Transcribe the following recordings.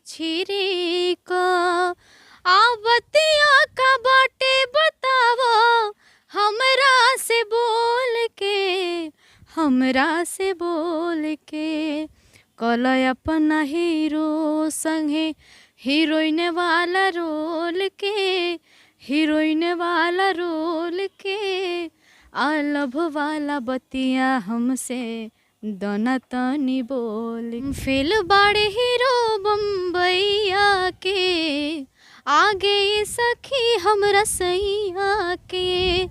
छिरी का आवतिया का बाटे बतावो हमरा से बोल के कलय अपना हीरो संगे हीरोइन वाला रोल के आलभ वाला बतिया हमसे दोना तनी बोल फेल बाड़े हीरो बम्बैया के आगे ये सखी हमरा सैया के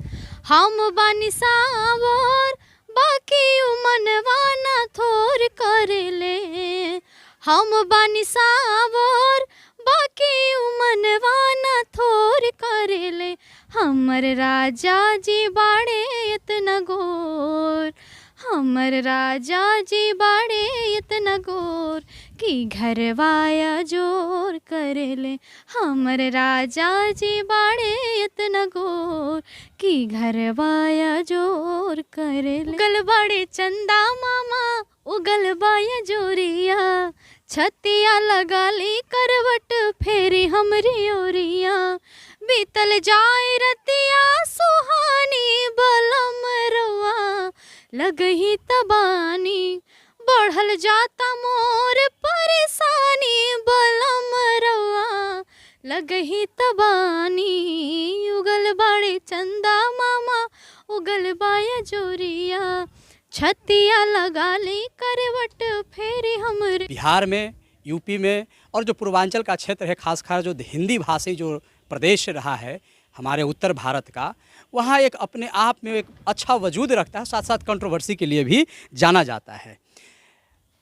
हम बानी सावर बाकी मनवा ना थोर करेले हम बानी सावर बाकी मनवा ना थोर करेले हमर राजा जी बाड़े इतना गोर हमर राजा जी बाड़े इतना गोर कि घरवाया जोर करेले हमर राजा जी बाड़े इतना गोर कि घरवाया जोर करेले उगल बड़े चंदा मामा उगल बाया जोरिया छतिया लगा ली करवट फेरी हमरी ओरिया बीतल जाए रतिया सुहानी बलम रवा लगही तबानी बढ़ल जाता मोर परेशानी बलम रवा लगही तबानी उगल बड़े चंदा मामा उगल बाया जोरिया छतिया लगा ली करवट फेरी हमरे। बिहार में, यूपी में और जो पूर्वांचल का क्षेत्र है, खासकर जो हिंदी भाषी जो प्रदेश रहा है हमारे उत्तर भारत का, वहाँ एक अपने आप में एक अच्छा वजूद रखता है, साथ साथ कंट्रोवर्सी के लिए भी जाना जाता है।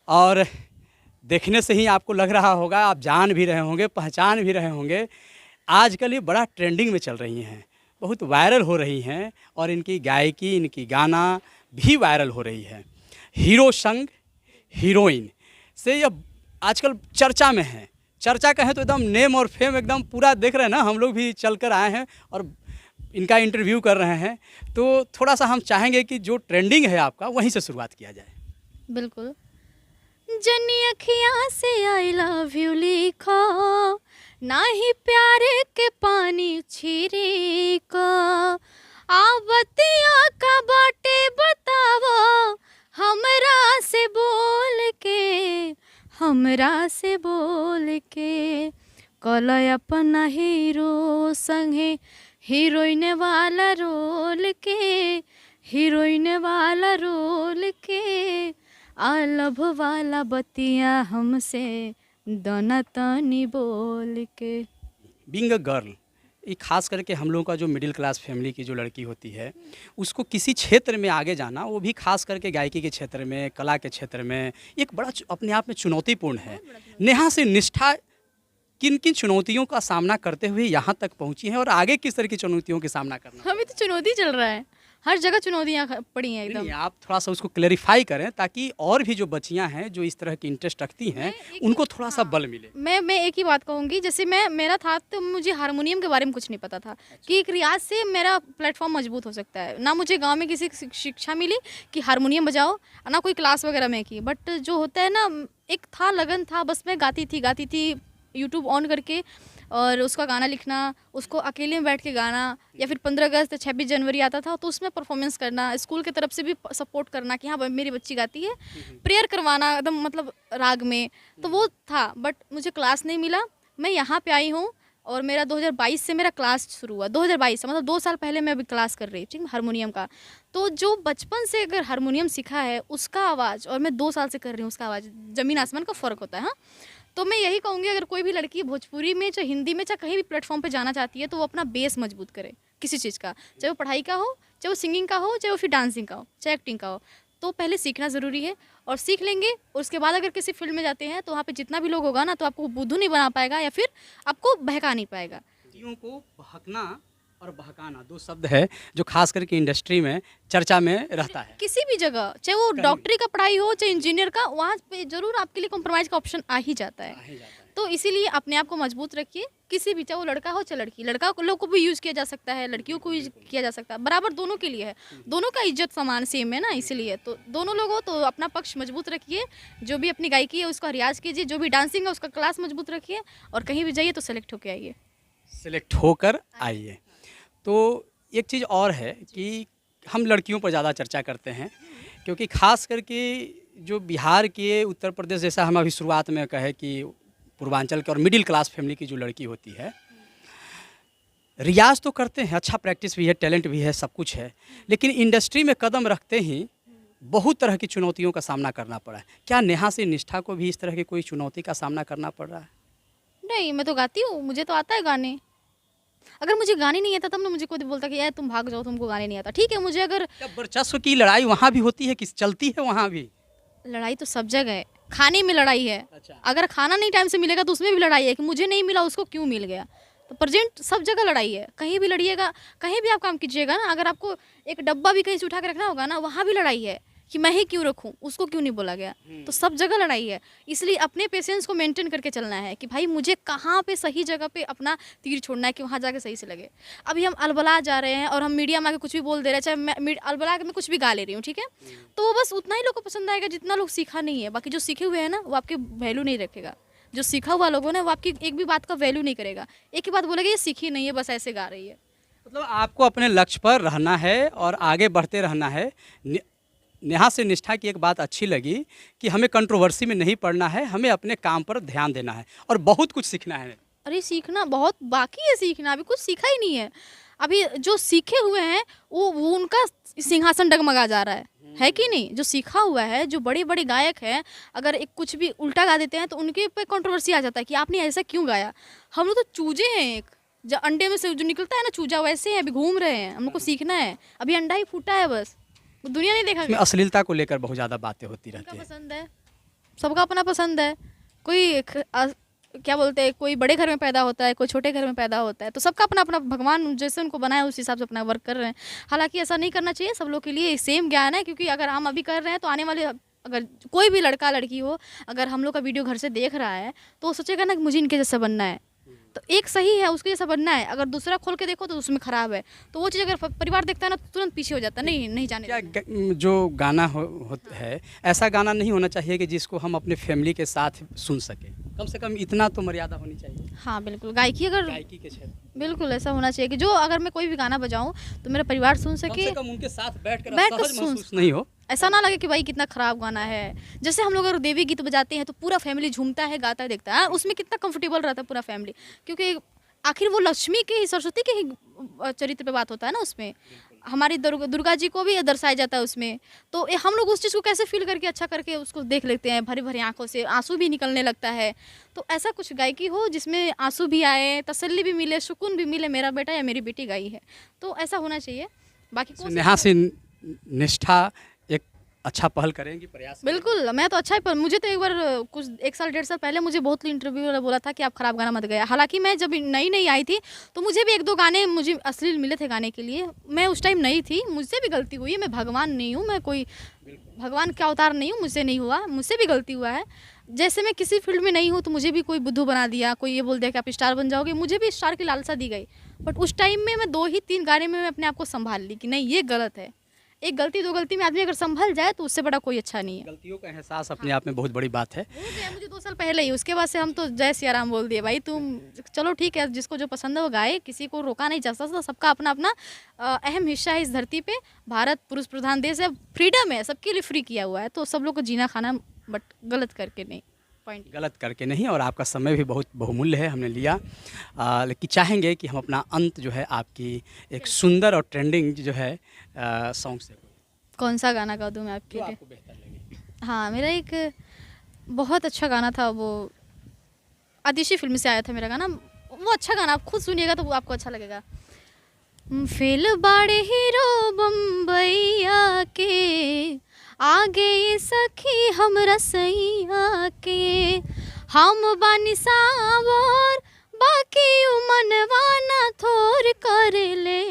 और देखने से ही आपको लग रहा होगा, आप जान भी रहे होंगे, पहचान भी रहे होंगे, आजकल ये बड़ा ट्रेंडिंग में चल रही हैं, बहुत वायरल हो रही हैं और इनकी गायकी, इनकी गाना भी वायरल हो रही है। हीरो संग हीरोइन से ये आजकल चर्चा में है। चर्चा कहें तो एकदम नेम और फेम एकदम पूरा देख रहे हैं ना, हम लोग भी चल कर आए हैं और इनका इंटरव्यू कर रहे हैं, तो थोड़ा सा हम चाहेंगे कि जो ट्रेंडिंग है आपका वहीं से शुरुआत किया जाए। बिल्कुल। जनी अखियाँ से आई लव यू लिखो ना ही प्यारे के पानी छिरी को आवतिया का बाटे बतावो हमरा से बोल के कलय अपना हीरो संगे हीरोइन वाला रोल के आलभ वाला बतिया हमसे दोना तनी बोल के। बीइंग अ गर्ल, ये खास करके हम लोगों का जो मिडिल क्लास फैमिली की जो लड़की होती है, उसको किसी क्षेत्र में आगे जाना, वो भी खास करके गायकी के क्षेत्र में, कला के क्षेत्र में, एक बड़ा अपने आप में चुनौतीपूर्ण है। नेहा से निष्ठा किन किन चुनौतियों का सामना करते हुए यहाँ तक पहुँची है और आगे किस तरह की चुनौतियों का सामना करना? अभी तो चुनौती चल रहा है, हर जगह चुनौतियाँ पड़ी हैं एकदम। आप थोड़ा सा उसको क्लैरिफाई करें ताकि और भी जो बच्चियां हैं जो इस तरह की इंटरेस्ट रखती हैं उनको थोड़ा सा बल मिले। मैं एक ही बात कहूँगी, जैसे मेरा था तो मुझे हारमोनियम के बारे में कुछ नहीं पता था कि एक रियाज से मेरा प्लेटफॉर्म मजबूत हो सकता है। ना मुझे गांव में किसी शिक्षा मिली कि हारमोनियम बजाओ, ना कोई क्लास वगैरह में की, बट जो होता है ना, एक था लगन था, बस मैं गाती थी यूट्यूब ऑन करके और उसका गाना लिखना, उसको अकेले में बैठ के गाना, या फिर 15 अगस्त 26 जनवरी आता था तो उसमें परफॉर्मेंस करना, स्कूल की तरफ से भी सपोर्ट करना कि हाँ मेरी बच्ची गाती है, प्रेयर करवाना एकदम मतलब राग में, तो वो था। बट मुझे क्लास नहीं मिला, मैं यहाँ पे आई हूँ और मेरा 2022 से मेरा क्लास शुरू हुआ। 2022 से मतलब 2 साल पहले मैं अभी क्लास कर रही हूँ, ठीक है, हारमोनियम का। तो जो बचपन से अगर हारमोनियम सीखा है उसका आवाज़ और मैं 2 साल से कर रही हूँ उसका आवाज़, ज़मीन आसमान का फ़र्क होता है। हाँ, तो मैं यही कहूँगी, अगर कोई भी लड़की भोजपुरी में चाहे हिंदी में चाहे कहीं भी प्लेटफॉर्म पे जाना चाहती है तो वो अपना बेस मजबूत करे किसी चीज़ का, चाहे वो पढ़ाई का हो, चाहे वो सिंगिंग का हो, चाहे वो फिर डांसिंग का हो, चाहे एक्टिंग का हो। तो पहले सीखना ज़रूरी है और सीख लेंगे और उसके बाद अगर किसी फील्ड में जाते हैं तो वहाँ पे जितना भी लोग होगा ना, तो आपको बुद्धू नहीं बना पाएगा या फिर आपको बहका नहीं पाएगा। को बहकना और बहकाना 2 शब्द है जो खास करके इंडस्ट्री में चर्चा में रहता है। किसी भी जगह, चाहे वो कहीं डॉक्टरी का पढ़ाई हो चाहे इंजीनियर का, वहाँ पे जरूर आपके लिए कॉम्प्रोमाइज़ का ऑप्शन आ ही जाता है। आ ही जाता है। तो इसीलिए अपने आप को मजबूत रखिए। किसी भी, चाहे वो लड़का हो चाहे लड़की, लड़का को लोग को भी यूज़ किया जा सकता है, लड़कियों को यूज़ किया जा सकता है, बराबर दोनों के लिए है। दोनों का इज्जत समान सेम है ना, इसीलिए तो दोनों लोग हो तो अपना पक्ष मजबूत रखिए। जो भी अपनी गायकी है उसका रियाज कीजिए, जो भी डांसिंग है उसका क्लास मजबूत रखिए, और कहीं भी जाइए तो सेलेक्ट होके आइए। सेलेक्ट होकर आइए। तो एक चीज़ और है कि हम लड़कियों पर ज़्यादा चर्चा करते हैं, क्योंकि खास करके जो बिहार के, उत्तर प्रदेश, जैसा हम अभी शुरुआत में कहे कि पूर्वांचल के और मिडिल क्लास फैमिली की जो लड़की होती है, रियाज तो करते हैं, अच्छा प्रैक्टिस भी है, टैलेंट भी है, सब कुछ है, लेकिन इंडस्ट्री में कदम रखते ही बहुत तरह की चुनौतियों का सामना करना पड़ा है। क्या नेहा से निष्ठा को भी इस तरह की कोई चुनौती का सामना करना पड़ रहा है? नहीं, मैं तो गाती हूँ, मुझे तो आता है गाने। अगर मुझे गाने नहीं आता तब ना मुझे कोई बोलता कि यार तुम भाग जाओ, तुमको गाने नहीं आता। ठीक है, मुझे अगर क्या वर्चस्व की लड़ाई वहाँ भी होती है कि चलती है वहाँ भी? लड़ाई तो सब जगह है, खाने में लड़ाई है। अच्छा। अगर खाना नहीं टाइम से मिलेगा तो उसमें भी लड़ाई है कि मुझे नहीं मिला, उसको क्यों मिल गया। तो प्रेजेंट सब जगह लड़ाई है, कहीं भी लड़िएगा, कहीं भी आप काम कीजिएगा ना, अगर आपको एक डब्बा भी कहीं से उठा के रखना होगा ना, वहाँ भी लड़ाई है कि मैं ही क्यों रखूँ, उसको क्यों नहीं बोला गया। तो सब जगह लड़ाई है, इसलिए अपने पेशेंस को मेंटेन करके चलना है कि भाई मुझे कहाँ पे सही जगह पे अपना तीर छोड़ना है कि वहाँ जाके सही से लगे। अभी हम अलबला जा रहे हैं और हम मीडिया में आके कुछ भी बोल दे रहे हैं, चाहे मैं अलबला के मैं कुछ भी गा ले रही हूँ, ठीक है, तो वो बस उतना ही लोग को पसंद आएगा जितना लोग सीखा नहीं है। बाकी जो सीखे हुए हैं ना वो आपकी वैल्यू नहीं रखेगा, जो सीखा हुआ लोगों ने वो आपकी एक भी बात का वैल्यू नहीं करेगा, एक ही बात बोलेगा ये सीखी नहीं है, बस ऐसे गा रही है। मतलब आपको अपने लक्ष्य पर रहना है और आगे बढ़ते रहना है। नेहा से निष्ठा की एक बात अच्छी लगी कि हमें कंट्रोवर्सी में नहीं पड़ना है, हमें अपने काम पर ध्यान देना है और बहुत कुछ सीखना है। अरे सीखना बहुत बाकी है, सीखना अभी कुछ सीखा ही नहीं है। अभी जो सीखे हुए हैं वो उनका सिंहासन डगमगा जा रहा है कि नहीं। जो सीखा हुआ है, जो बड़े बड़े गायक हैं, अगर एक कुछ भी उल्टा गा देते हैं तो उनके पे कंट्रोवर्सी आ जाता है कि आपने ऐसा क्यों गाया। हम लोग तो चूजे हैं, एक जो अंडे में से जो निकलता है ना चूजा, वैसे हैं, अभी घूम रहे हैं। हम लोग को सीखना है, अभी अंडा ही फूटा है, बस दुनिया नहीं देखा इसमें अश्लीलता को लेकर बहुत ज़्यादा बातें होती रहती सबका है। पसंद है, सबका अपना पसंद है। कोई क्या बोलते हैं, कोई बड़े घर में पैदा होता है, कोई छोटे घर में पैदा होता है, तो सबका अपना अपना, भगवान जैसे उनको बनाया उस हिसाब से अपना वर्क कर रहे हैं। हालांकि ऐसा नहीं करना चाहिए, सब लोग के लिए सेम ज्ञान है, क्योंकि अगर हम अभी कर रहे हैं तो आने वाले, अगर कोई भी लड़का लड़की हो, अगर हम लोग का वीडियो घर से देख रहा है तो वो सोचेगा ना कि मुझे इनके जैसा बनना है। तो एक सही है, उसके जैसा बनना है, अगर दूसरा खोल के देखो तो उसमें खराब है। तो वो चीज़ अगर परिवार देखता है ना तो तुरंत पीछे हो जाता है, नहीं जाने क्या देना। जो गाना है, ऐसा गाना नहीं होना चाहिए कि जिसको हम अपने फैमिली के साथ सुन सकें? कम से कम इतना तो मर्यादा होनी चाहिए हाँ बिल्कुल, गायकी अगर गायकी के क्षेत्र में। बिल्कुल ऐसा होना चाहिए कि जो अगर मैं कोई भी गाना बजाऊं तो मेरा परिवार सुन कम सके, से कम उनके साथ बैठकर बैठकर असहज सुन महसूस नहीं हो। ऐसा ना लगे कि भाई कितना खराब गाना है। जैसे हम लोग अगर देवी गीत बजाते हैं तो पूरा फैमिली झूमता है, गाता है, देखता है, उसमें कितना कंफर्टेबल रहता है पूरा फैमिली, क्योंकि आखिर वो लक्ष्मी के ही, सरस्वती के ही चरित्र पे बात होता है ना उसमें। हमारी दुर्गा जी को भी दर्शाया जाता है उसमें। तो हम लोग उस चीज़ को कैसे फील करके, अच्छा करके उसको देख लेते हैं, भरी भरी आंखों से आंसू भी निकलने लगता है। तो ऐसा कुछ गायकी हो जिसमें आंसू भी आए, तसल्ली भी मिले, सुकून भी मिले, मेरा बेटा या मेरी बेटी गाई है, तो ऐसा होना चाहिए। बाकी तो नेहा से निष्ठा एक अच्छा पहल करेंगी, प्रयास करेंगी? बिल्कुल, मैं तो अच्छा ही, पर मुझे तो एक बार कुछ 1 साल 1.5 साल पहले मुझे बहुत इंटरव्यू वाला बोला था कि आप खराब गाना मत गाया। हालांकि मैं जब नई आई थी तो मुझे भी 1-2 गाने मुझे अश्लील मिले थे गाने के लिए। मैं उस टाइम नई थी, मुझसे भी गलती हुई, मैं भगवान नहीं हूँ, मैं कोई भगवान का अवतार नहीं हूँ, मुझसे नहीं हुआ, मुझसे भी गलती हुआ है। जैसे मैं किसी फील्ड में नहीं हूँ तो मुझे भी कोई बुद्धू बना दिया, कोई ये बोल दिया कि आप स्टार बन जाओगे, मुझे भी स्टार की लालसा दी गई। बट उस टाइम में मैं 2 ही 3 गाने में मैं अपने आप को संभाल ली कि नहीं ये गलत है। एक गलती 2 गलती में आदमी अगर संभल जाए तो उससे बड़ा कोई अच्छा नहीं है। गलतियों का एहसास अपने आप में बहुत बड़ी बात है। हो गया मुझे 2 साल पहले ही, उसके बाद से हम तो जय सिया राम बोल दिए भाई, तुम चलो ठीक है, जिसको जो पसंद है वो गाए, किसी को रोका नहीं जा सकता, सबका अपना अपना अहम हिस्सा है इस धरती पे। भारत पुरुष प्रधान देश है, फ्रीडम है, सबके लिए फ्री किया हुआ है, तो सब लोग को जीना खाना, बट गलत करके नहीं, पॉइंट गलत करके नहीं। और आपका समय भी बहुत बहुमूल्य है, हमने लिया। लेकिन चाहेंगे कि हम अपना अंत जो है आपकी एक सुंदर और ट्रेंडिंग जो है सॉन्ग से। कौन सा गाना गा दूँ मैं आपके जो लिए? आपको बेहतर लगे। हाँ, मेरा एक बहुत अच्छा गाना था, वो आदिशी फिल्म से आया था मेरा गाना, वो अच्छा गाना, आप खुद सुनिएगा तो वो आपको अच्छा लगेगा। फेल बाड़े हीरो बम्बैया के, आगे सखी हम रसैया के, हम बानी सावर बाकी उ मनवाना थोर करेले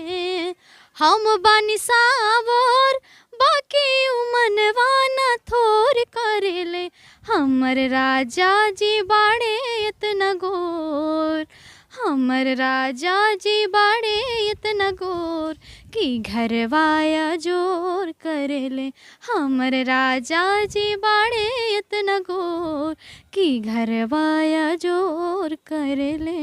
हम बानी सावर बाकी उ मनवाना थोर करेले हमर राजा जी बाड़े इतना गोर हमर राजा जी बाड़े इतना गोर कि घरवाया जोर करेले हमर राजा जी बाड़े इतना गोर कि घरवाया जोर करेले।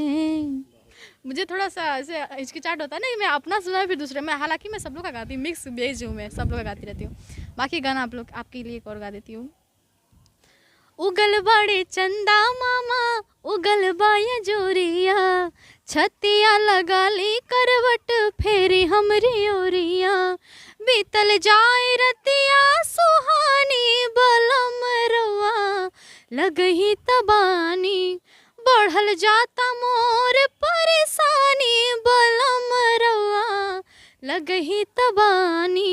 मुझे थोड़ा सा ऐसे हिचकिचाहट होता है ना कि मैं अपना सुना फिर दूसरे में, हालांकि मैं सब लोग का गाती हूँ, मिक्स बेज हूँ मैं, सब लोग का गाती रहती हूँ। बाकी गाना आप लोग आपके लिए एक और गा देती हूँ। उगल बड़े चंदा मामा उगल बाया जोरिया छतिया लगा ली करवट फेरी हमरी ओरिया बीतल जाए रतिया सुहानी बलम रवा लगही तबानी बढ़ल जाता मोर परेशानी बलम रवा लगही तबानी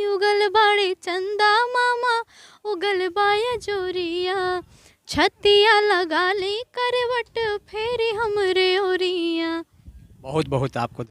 उगल बड़े चंदा मामा उगल बाया जोरिया छतिया लगा ली करवट फेरी हमरे ओरिया। बहुत बहुत आपको